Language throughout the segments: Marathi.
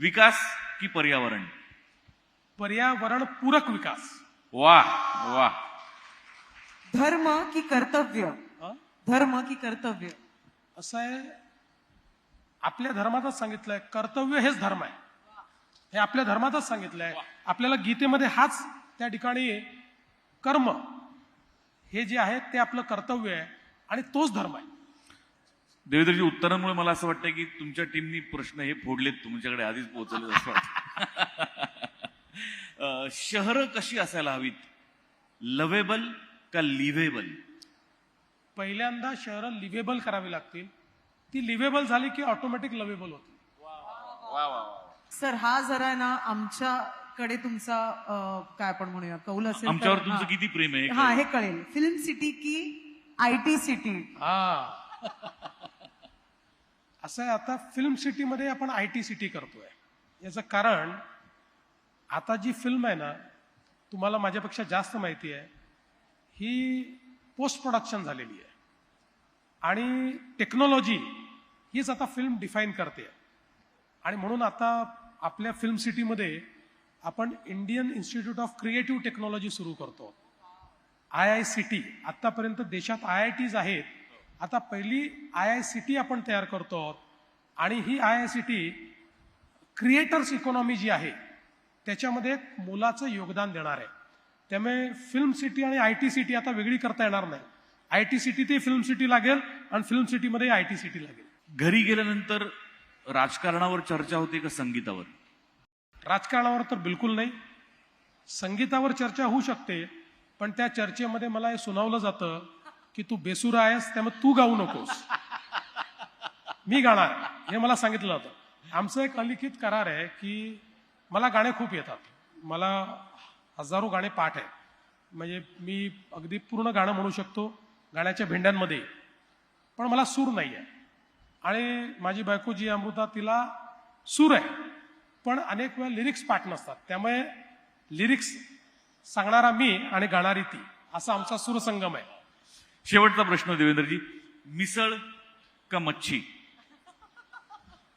विकास की पर्यावरण? पर्यावरण पूरक विकास. वाह वाह. धर्म की कर्तव्य? हं? धर्म की कर्तव्य? असं आहे, आपल्या धर्मातच सांगितलंय कर्तव्य हेच धर्म आहे. हे आपल्या धर्मातच सांगितलंय. आपल्याला गीतेमध्ये हाच त्या ठिकाणी कर्म हे जे आहे ते आपलं कर्तव्य आहे आणि तोच धर्म आहे. देवेंद्रजी, उत्तरामुळे मला असं वाटतं की तुमच्या टीमनी प्रश्न हे फोडलेत, तुमच्याकडे आधीच पोहोचले असं वाटतं. शहरं कशी असायला हवीत? लवेबल का लिव्हेबल? पहिल्यांदा शहरं लिव्हेबल करावी लागतील. ती लिव्हेबल झाली की ऑटोमॅटिक लवेबल होती. सर हा जरा ना आमच्याकडे तुमचा काय आपण म्हणूया कौल असेल तर- आमच्यावर तुमचं हा. किती प्रेम आहे? हा हे कळेल. फिल्म सिटी की IT सिटी? हा असं आहे, आता फिल्म सिटीमध्ये आपण IT सिटी करतोय. याचं कारण, आता जी फिल्म आहे ना, तुम्हाला माझ्यापेक्षा जास्त माहिती आहे, ही पोस्ट प्रोडक्शन झालेली आहे आणि टेक्नॉलॉजी हीच आता फिल्म डिफाईन करते. आणि म्हणून आता आपल्या फिल्म सिटीमध्ये आपण Indian institute of creative technology सुरू करतो. IICT. आतापर्यंत देशात IITs आहेत. आता पहिली IICT आपण तयार करतो आहोत आणि ही IICT क्रिएटर्स इकॉनॉमी जी आहे त्याच्यामध्ये एक मोलाचं योगदान देणार आहे. त्यामुळे फिल्म सिटी आणि IT सिटी आता वेगळी करता येणार नाही. IT सिटी ते फिल्म सिटी लागेल आणि फिल्म सिटीमध्ये IT सिटी लागेल. घरी गेल्यानंतर राजकारणावर चर्चा होते का संगीतावर? राजकारणावर तर बिलकुल नाही. संगीतावर चर्चा होऊ शकते, पण त्या चर्चेमध्ये मला हे सुनावलं जातं की तू बेसुरा आहेस, त्यामुळे तू गाऊ नकोस. मी गाणार हे मला सांगितलं जातं. आमचं एक अलिखित करार आहे की मला गाणे खूप येतात. मला हजारो गाणे पाठ आहे. म्हणजे मी अगदी पूर्ण गाणं म्हणू शकतो गाण्याच्या भेंड्यांमध्ये, पण मला सूर नाही आहे. आणि माझी बायको जी अमृता, तिला सूर आहे, पण अनेक वेळा लिरिक्स पाठ नसतात. त्यामुळे लिरिक्स सांगणारा मी आणि गाणारी ती, असा आमचा सूरसंगम आहे. शेवटचा प्रश्न देवेंद्रजी, मिसळ का मच्छी?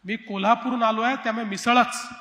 मी कोल्हापूरहून आलो आहे, त्यामुळे मिसळच.